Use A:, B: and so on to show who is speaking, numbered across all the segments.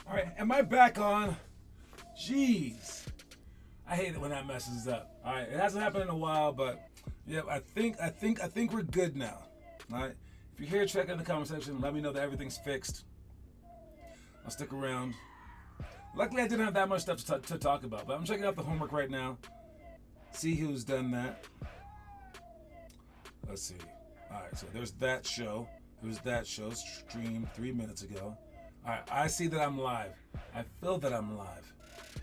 A: All right, am I back on? Jeez, I hate it when that messes up. All right, it hasn't happened in a while, but yeah, I think we're good now. All right, if you're here, check in the comment section. Let me know that everything's fixed. I'll stick around. Luckily, I didn't have that much stuff to talk about, but I'm checking out the homework right now. See who's done that. Let's see. All right, so there's that show. There's that show streamed 3 minutes ago. All right, I see that I'm live. I feel that I'm live.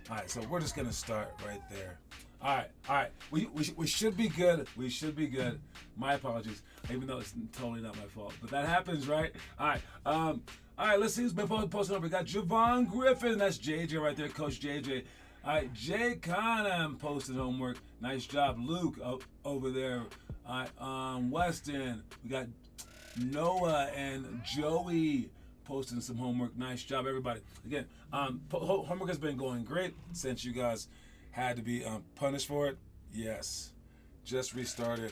A: All right, so we're just gonna start right there. All right. We should be good. We should be good. My apologies, even though it's totally not my fault, but that happens, right? All right. Let's see who's been posting up. We got Javon Griffin. That's JJ right there, Coach JJ. All right, Jay Conham posted homework. Nice job, Luke, over there. All right, Weston. We got Noah and Joey posting some homework. Nice job, everybody. Again, homework has been going great since you guys had to be punished for it. Yes, just restarted.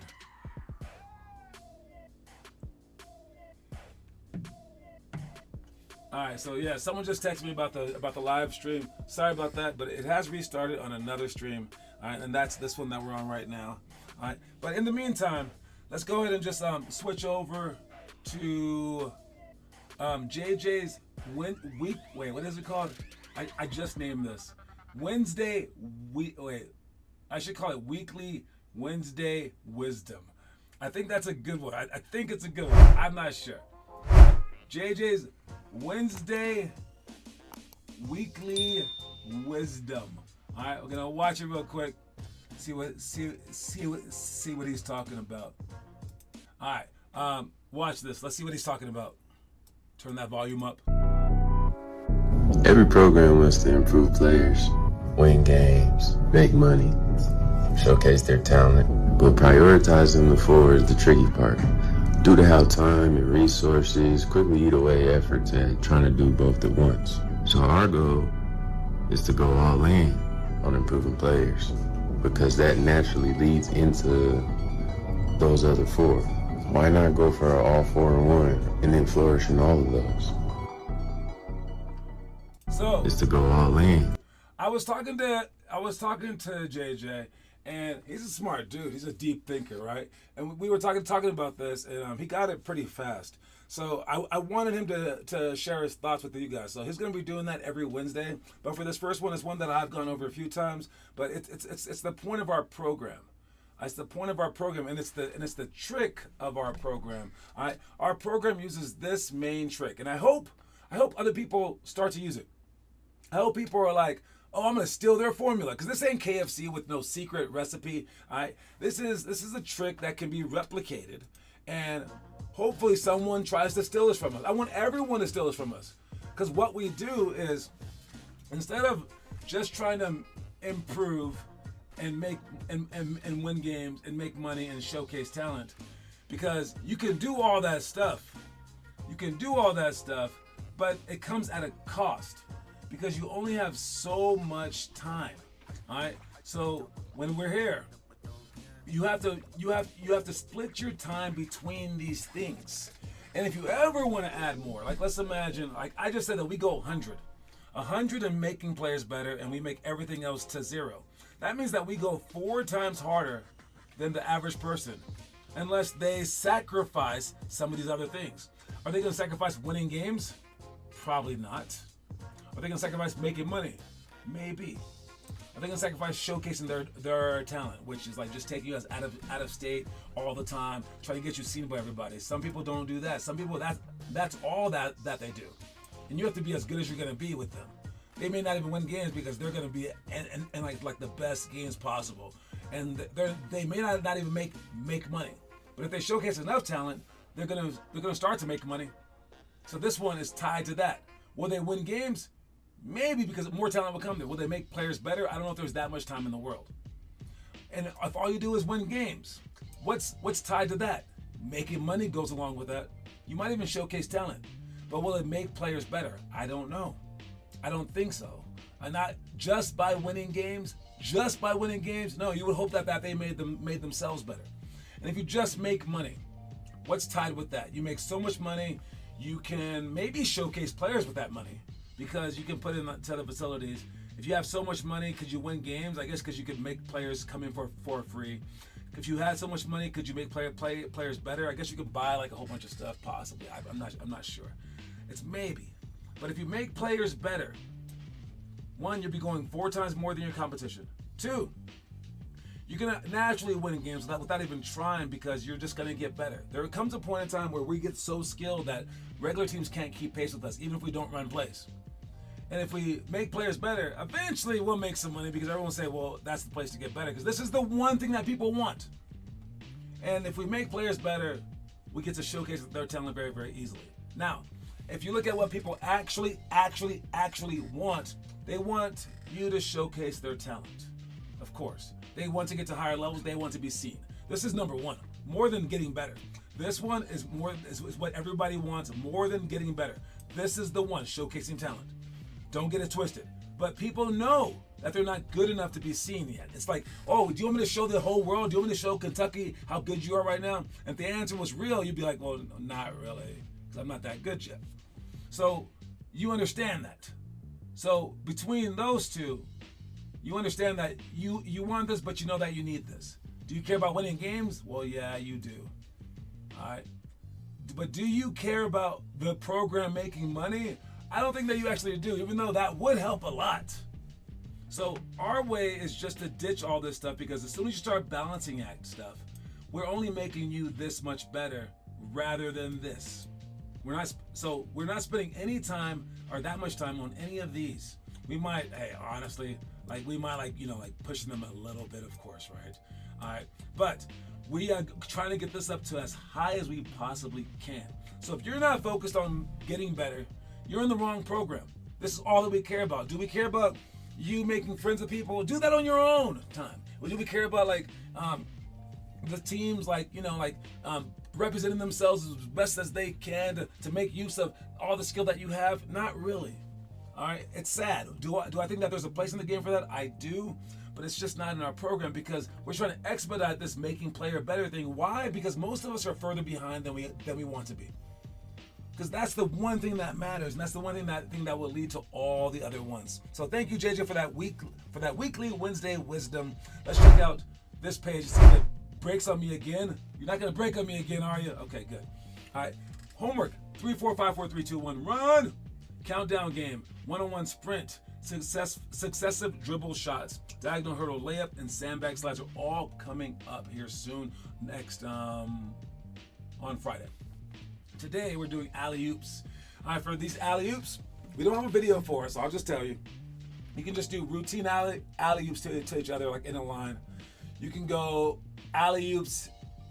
A: All right, so yeah, someone just texted me about the live stream. Sorry about that, but it has restarted on another stream. All right, and that's this one that we're on right now. All right, but in the meantime, let's go ahead and just switch over to JJ's week. Wait, what is it called? I just named this Wednesday. I should call it Weekly Wednesday Wisdom. I think that's a good one. I think it's a good one. I'm not sure. JJ's Wednesday Weekly Wisdom. All right, we're gonna watch it real quick. See what he's talking about. All right, watch this. Let's see what he's talking about. Turn that volume up.
B: Every program wants to improve players, win games, make money, showcase their talent, but prioritizing the four is the tricky part. Due to how time and resources quickly eat away efforts at trying to do both at once. So our goal is to go all in on improving players, because that naturally leads into those other four. Why not go for all four in one and then flourish in all of those?
A: So
B: it's to go all in.
A: I was talking to JJ, and he's a smart dude. He's a deep thinker, right? And we were talking about this, and he got it pretty fast. So I wanted him to share his thoughts with you guys. So he's going to be doing that every Wednesday. But for this first one, it's one that I've gone over a few times. But it's the point of our program. It's the point of our program, and it's the trick of our program. All right? Our program uses this main trick, and I hope other people start to use it. I hope people are like, oh, I'm gonna steal their formula, because this ain't KFC with no secret recipe. All right, this is a trick that can be replicated, and hopefully someone tries to steal this from us. I want everyone to steal this from us, because what we do is, instead of just trying to improve and make and win games and make money and showcase talent, because you can do all that stuff, but it comes at a cost. Because you only have so much time, all right? So when we're here, you have to split your time between these things. And if you ever want to add more, like let's imagine, like I just said that we go 100 in making players better, and we make everything else to 0. That means that we go 4 times harder than the average person, unless they sacrifice some of these other things. Are they going to sacrifice winning games? Probably not. Are they going to sacrifice making money? Maybe. Are they going to sacrifice showcasing their talent, which is like just taking you guys out of state all the time, trying to get you seen by everybody? Some people don't do that. Some people, that's all that they do. And you have to be as good as you're going to be with them. They may not even win games because they're going to be in like the best games possible. And they may not even make money. But if they showcase enough talent, they're going to start to make money. So this one is tied to that. Will they win games? Maybe, because more talent will come there. Will they make players better? I don't know if there's that much time in the world. And if all you do is win games, what's tied to that? Making money goes along with that. You might even showcase talent. But will it make players better? I don't know. I don't think so. And not just by winning games. No, you would hope that they made themselves better. And if you just make money, what's tied with that? You make so much money, you can maybe showcase players with that money. because you can put in to the facilities. If you have so much money, could you win games? I guess because you could make players come in for free. If you had so much money, could you make players better? I guess you could buy like a whole bunch of stuff, possibly. I'm not sure. It's maybe. But if you make players better, one, you'll be going 4 times more than your competition. 2, you're gonna naturally win games without even trying because you're just gonna get better. There comes a point in time where we get so skilled that regular teams can't keep pace with us, even if we don't run plays. And if we make players better, eventually we'll make some money because everyone will say, well, that's the place to get better because this is the one thing that people want. And if we make players better, we get to showcase their talent very, very easily. Now, if you look at what people actually want, they want you to showcase their talent. Of course. They want to get to higher levels. They want to be seen. This is number one, more than getting better. This one is what everybody wants, more than getting better. This is the one, showcasing talent. Don't get it twisted. But people know that they're not good enough to be seen yet. It's like, oh, do you want me to show the whole world? Do you want me to show Kentucky how good you are right now? And if the answer was real, you'd be like, well, not really, because I'm not that good yet. So you understand that. So between those two, you understand that you want this, but you know that you need this. Do you care about winning games? Well, yeah, you do. All right. But do you care about the program making money? I don't think that you actually do, even though that would help a lot. So our way is just to ditch all this stuff because as soon as you start balancing act stuff, we're only making you this much better rather than this. We're not spending any time or that much time on any of these. We might, honestly, we might pushing them a little bit, of course, right? All right, but we are trying to get this up to as high as we possibly can. So if you're not focused on getting better, you're in the wrong program. This is all that we care about. Do we care about you making friends with people? Do that on your own time. Or do we care about the teams representing themselves as best as they can to make use of all the skill that you have? Not really. All right, it's sad. Do I think that there's a place in the game for that? I do, but it's just not in our program because we're trying to expedite this making player better thing. Why? Because most of us are further behind than we want to be. Because that's the one thing that matters, and that's the one thing that will lead to all the other ones. So thank you, JJ, for that weekly Wednesday wisdom. Let's check out this page. See if it breaks on me again. You're not gonna break on me again, are you? Okay, good. All right. Homework: 3, 4, 5, 4, 3, 2, 1. Run. Countdown game. 1-on-1 sprint. Successive dribble shots. Diagonal hurdle layup and sandbag slides are all coming up here soon. Next on Friday. Today we're doing alley-oops. All right, for these alley-oops, we don't have a video for it, so I'll just tell you. You can just do routine alley-oops to each other, like in a line. You can go alley-oops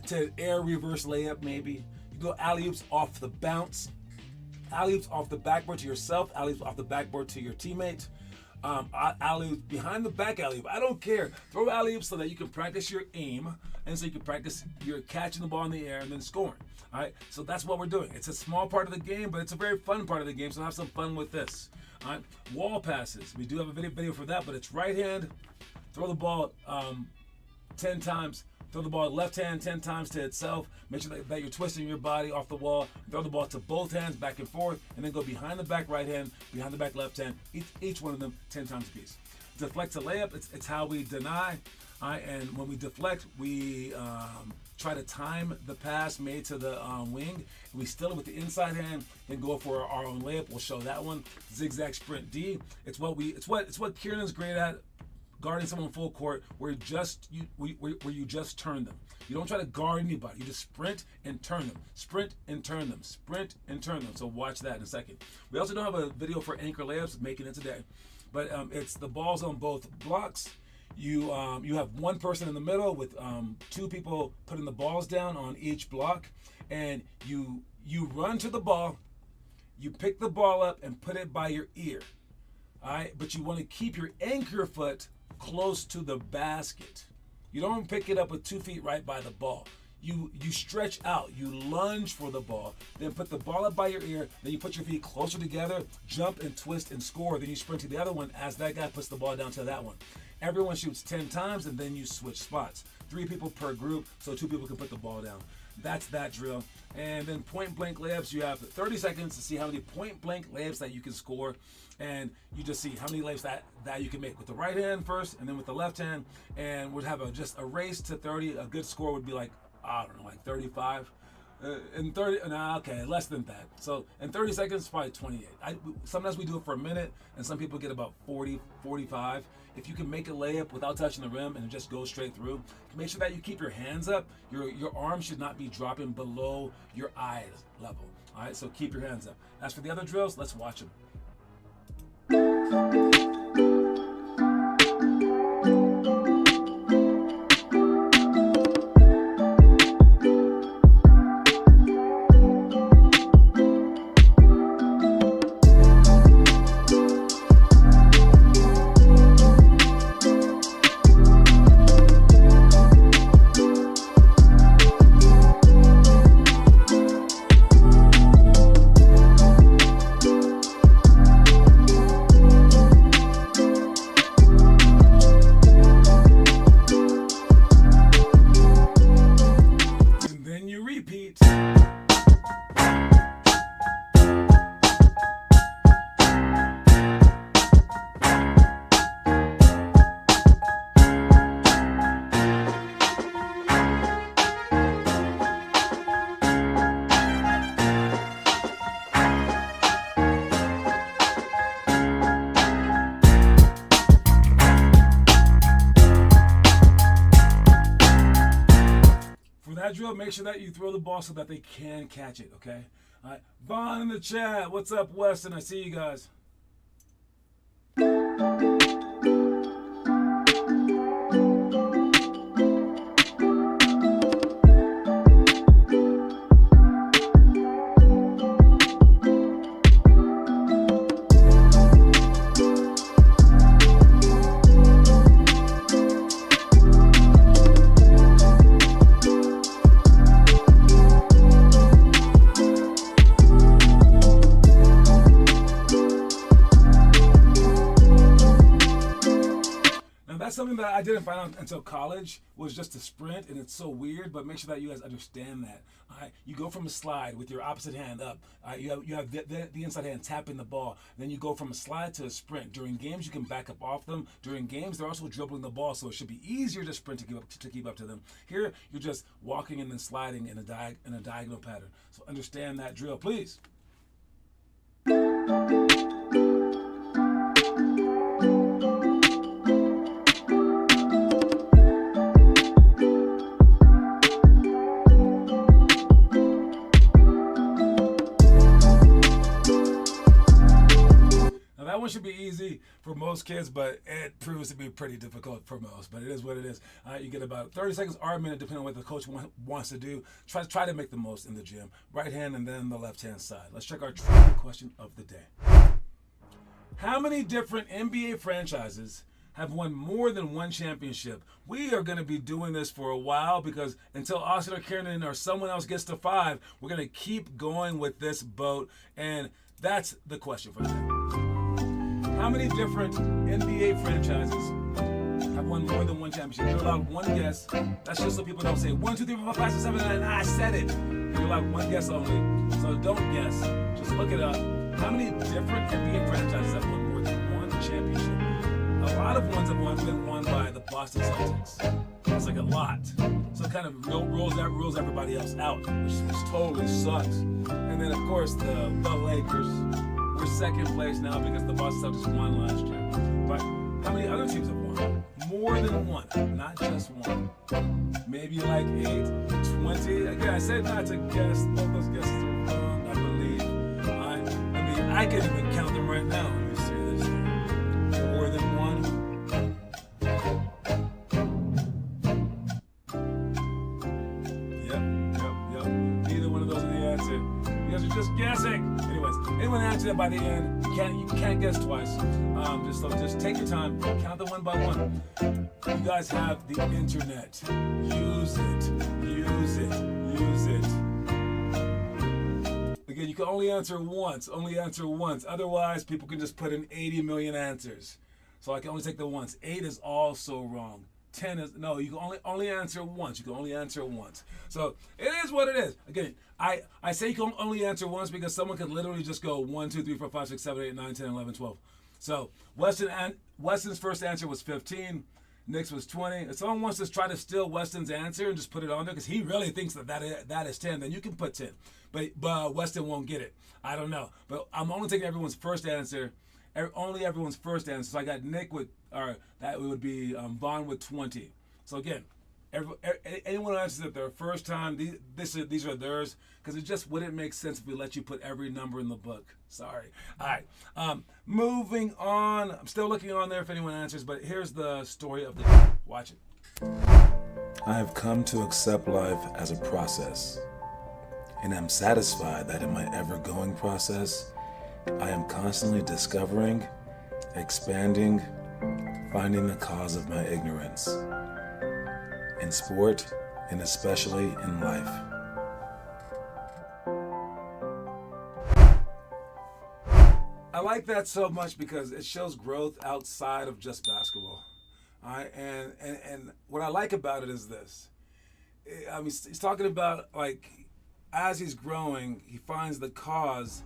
A: to air reverse layup, maybe. You go alley-oops off the bounce. Alley-oops off the backboard to yourself. Alley-oops off the backboard to your teammate. Alley-oops behind the back alley-oop. I don't care. Throw alley-oops so that you can practice your aim and so you can practice your catching the ball in the air and then scoring. All right, so that's what we're doing. It's a small part of the game, but it's a very fun part of the game, so have some fun with this. All right, wall passes. We do have a video for that, but it's right hand. Throw the ball 10 times. Throw the ball left hand 10 times to itself. Make sure that you're twisting your body off the wall. Throw the ball to both hands, back and forth, and then go behind the back right hand, behind the back left hand, each one of them 10 times a piece. Deflect to layup, it's how we deny. All right, and when we deflect, we try to time the pass made to the wing. We steal it with the inside hand, then go for our own layup. We'll show that one. Zigzag sprint D. It's what Kieran's great at. Guarding someone full court, where you just turn them. You don't try to guard anybody. You just sprint and turn them. Sprint and turn them. Sprint and turn them. So watch that in a second. We also don't have a video for anchor layups, making it today, but it's the balls on both blocks. You have one person in the middle with 2 people putting the balls down on each block, and you run to the ball. You pick the ball up and put it by your ear. All right, but you want to keep your anchor foot close to the basket. You don't pick it up with 2 feet right by the ball. You stretch out, you lunge for the ball, then put the ball up by your ear, then you put your feet closer together, jump and twist and score, then you sprint to the other one as that guy puts the ball down to that one. Everyone shoots 10 times and then you switch spots. 3 people per group, so 2 people can put the ball down. That's that drill. And then point blank layups, you have 30 seconds to see how many point blank layups that you can score. And you just see how many layups that you can make with the right hand first and then with the left hand. And would have just a race to 30. A good score would be like, I don't know, like 35. In 30, nah, okay, less than that. So in 30 seconds, probably 28. Sometimes we do it for a minute, and some people get about 40, 45. If you can make a layup without touching the rim and it just goes straight through, make sure that you keep your hands up. Your arms should not be dropping below your eye level. All right, so keep your hands up. As for the other drills, let's watch them. Drill, make sure that you throw the ball so that they can catch it, okay? All right. Vaughn in the chat. What's up, Weston? I see you guys. Something that I didn't find out until college was just a sprint, and it's so weird, but make sure that you guys understand that. All right? You go from a slide with your opposite hand up. You have the inside hand tapping the ball. Then you go from a slide to a sprint. During games, you can back up off them. During games, they're also dribbling the ball, so it should be easier to sprint to keep up to them. Here, you're just walking and then sliding in a diagonal pattern. So understand that drill, please. That one should be easy for most kids, but it proves to be pretty difficult for most. But it is what it is. You get about 30 seconds or a minute, depending on what the coach wants to do. Try to make the most in the gym. Right hand and then the left hand side. Let's check our trivia question of the day. How many different NBA franchises have won more than one championship? We are going to be doing this for a while because until Austin or Kieran or someone else gets to 5, we're going to keep going with this boat. And that's the question for today. How many different NBA franchises have won more than one championship? You're allowed one guess. That's just so people don't say 1, 2, 3, 4, 5, 6, 7, 8, 9. I said it. You're allowed one guess only. So don't guess. Just look it up. How many different NBA franchises have won more than one championship? A lot of ones have been won by the Boston Celtics. That's like a lot. So it kind of rules everybody else out, which totally sucks. And then, of course, the Lakers. We're second place now because the Boston Celtics won last year. But how many other teams have won? More than one, not just one. Maybe like 8, 20. Again, I said not to guess. Both those guesses are wrong, I believe. I mean, I can even count them right now. Let me see this here. More than one. Yep. Neither one of those are the answer. You guys are just guessing. Anyone answer that by the end, you can't guess twice. Just take your time, count them one by one. You guys have the internet. Use it. Again, you can only answer once. Otherwise, people can just put in 80 million answers. So I can only take the once. 8 is also wrong. 10 is no. You can only answer once. You can only answer once. So it is what it is. Again, I say you can only answer once because someone could literally just go 1, 2, 3, 4, 5, 6, 7, 8, 9, 10, 11, 12. So Weston's first answer was 15. Nick's was 20. If someone wants to try to steal Weston's answer and just put it on there because he really thinks that is 10, then you can put 10. But Weston won't get it. I don't know. But I'm only taking everyone's first answer. Only everyone's first answer. So I got Nick with, or that would be Vaughn with 20. So again, anyone who answers it their first time, these are theirs because it just wouldn't make sense if we let you put every number in the book. Sorry. All right. Moving on. I'm still looking on there if anyone answers, but here's the story of the day. Watch it. I have come to accept life as a process, and I'm satisfied that in my ever-going process, I am constantly discovering, expanding, finding the cause of my ignorance. In sport, and especially in life. I like that so much because it shows growth outside of just basketball. All right, and what I like about it is this. I mean, he's talking about like as he's growing, he finds the cause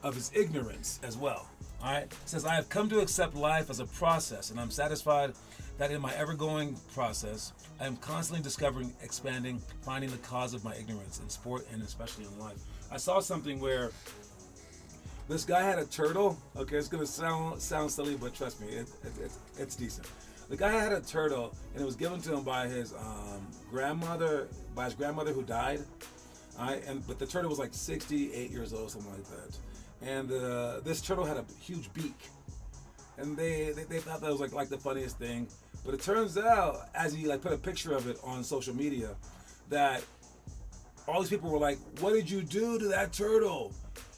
A: of his ignorance as well. All right, it says, I have come to accept life as a process, and I'm satisfied that in my ever-going process, I am constantly discovering, expanding, finding the cause of my ignorance in sport and especially in life. I saw something where this guy had a turtle. Okay, it's gonna sound silly, but trust me, it's decent. The guy had a turtle, and it was given to him by his grandmother who died. But the turtle was like 68 years old, something like that. And this turtle had a huge beak, and they thought that was like the funniest thing. But it turns out, as he like put a picture of it on social media, that all these people were like, "What did you do to that turtle?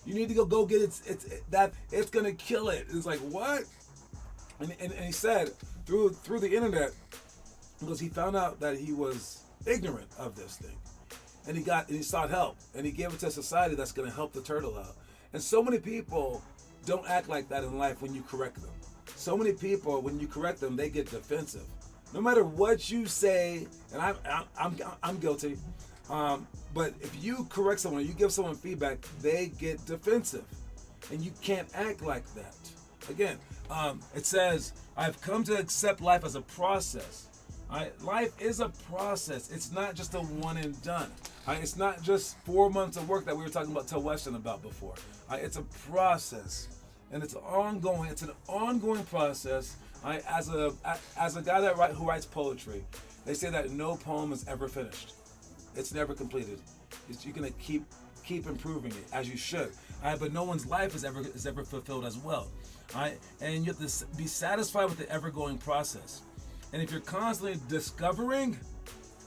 A: You need to go get it's gonna kill it." It's like, what? And he said through the internet, because he found out that he was ignorant of this thing, and he sought help, and he gave it to a society that's gonna help the turtle out. And so many people don't act like that in life when you correct them. So many people, when you correct them, they get defensive. No matter what you say, and I'm guilty. But if you correct someone, you give someone feedback, they get defensive, and you can't act like that. Again, it says, "I've come to accept life as a process." Life is a process. It's not just a one and done. It's not just 4 months of work that we were talking about to Weston about before. It's a process, and it's ongoing. It's an ongoing process. As a guy who writes poetry, they say that no poem is ever finished. It's never completed. You're gonna keep improving it as you should. But no one's life is ever fulfilled as well. And you have to be satisfied with the ever-going process. And if you're constantly discovering,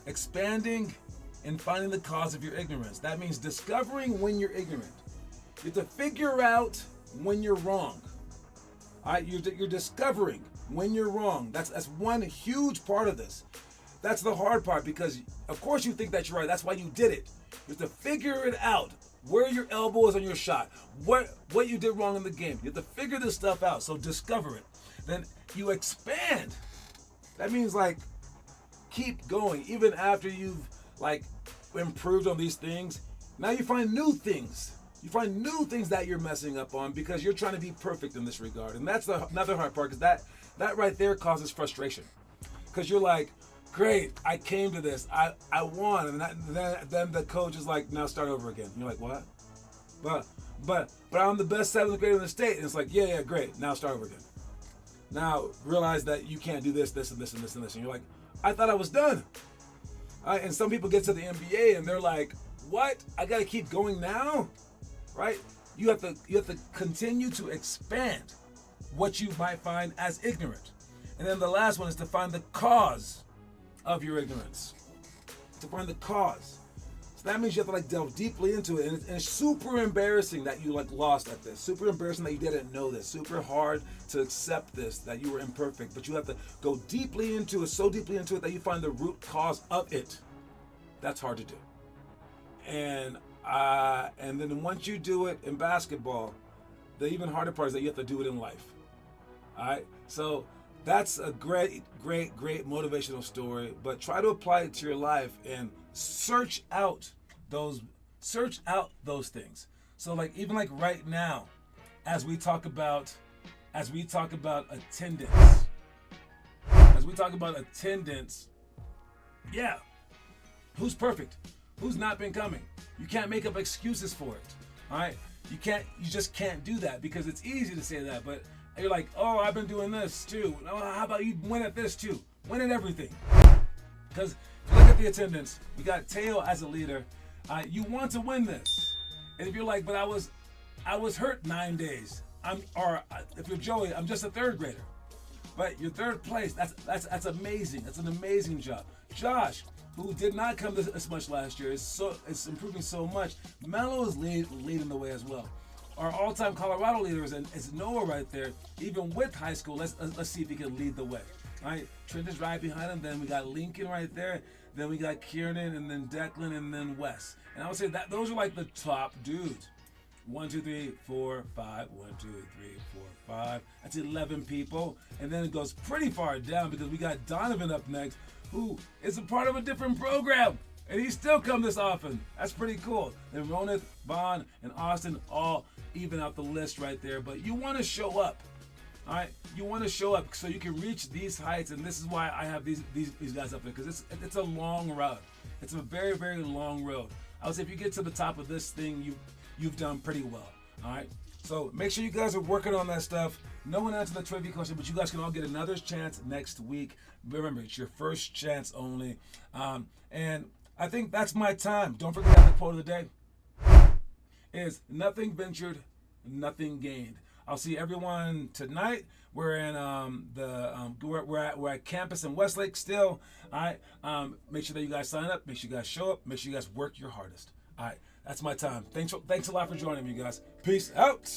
A: expanding, and finding the cause of your ignorance, that means discovering when you're ignorant. You have to figure out when you're wrong. You're discovering when you're wrong. That's one huge part of this. That's the hard part because, of course, you think that you're right. That's why you did it. You have to figure it out. Where your elbow is on your shot. What you did wrong in the game. You have to figure this stuff out. So discover it. Then you expand. That means like keep going. Even after you've like improved on these things, now you find new things. You find new things that you're messing up on because you're trying to be perfect in this regard. And that's another hard part because that right there causes frustration. Because you're like, great, I came to this. I won. And then the coach is like, now start over again. And you're like, what? But I'm the best 7th grader in the state. And it's like, yeah, great. Now start over again. Now realize that you can't do this, this, and this, and this, and this. And you're like, I thought I was done. And some people get to the NBA and they're like, what? I got to keep going now? Right? You have to continue to expand what you might find as ignorant. And then the last one is to find the cause of your ignorance. To find the cause. So that means you have to like delve deeply into it. And it's super embarrassing that you like lost at this. Super embarrassing that you didn't know this. Super hard to accept this, that you were imperfect. But you have to go deeply into it, so deeply into it that you find the root cause of it. That's hard to do. And then once you do it in basketball, the even harder part is that you have to do it in life. All right. So that's a great motivational story. But try to apply it to your life and search out those things. So like even like right now, as we talk about attendance, yeah, who's perfect? Who's not been coming? You can't make up excuses for it. All right, you just can't do that, because it's easy to say that, but you're like, oh, I've been doing this too. Oh, how about you win at this too? Win at everything. Because if you look at the attendance, we got Teo as a leader. You want to win this, and if you're like, but I was hurt 9 days. If you're Joey, I'm just a third grader. But you're third place. That's amazing. That's an amazing job. Josh, who did not come this much last year, is improving so much. Melo is leading the way as well. Our all-time Colorado leader is Noah right there. Even with high school, let's see if he can lead the way. All right, Trent is right behind him. Then we got Lincoln right there. Then we got Kieran, and then Declan, and then Wes. And I would say that those are like the top dudes. 1, 2, 3, 4, 5. 1, 2, 3, 4, 5. That's 11 people. And then it goes pretty far down because we got Donovan up next, who is a part of a different program. And he still come this often. That's pretty cool. Then Ronith, Vaughn, and Austin all even out the list right there. But you want to show up. All right, you want to show up so you can reach these heights, and this is why I have these guys up there, because it's a long road. It's a very, very long road. I would say if you get to the top of this thing, you've done pretty well. All right, so make sure you guys are working on that stuff. No one answered the trivia question, but you guys can all get another chance next week. Remember, it's your first chance only, and I think that's my time. Don't forget the quote of the day is nothing ventured, nothing gained. I'll see everyone tonight. We're in we're at campus in Westlake still. All right. Make sure that you guys sign up. Make sure you guys show up. Make sure you guys work your hardest. All right. That's my time. Thanks a lot for joining me, guys. Peace out.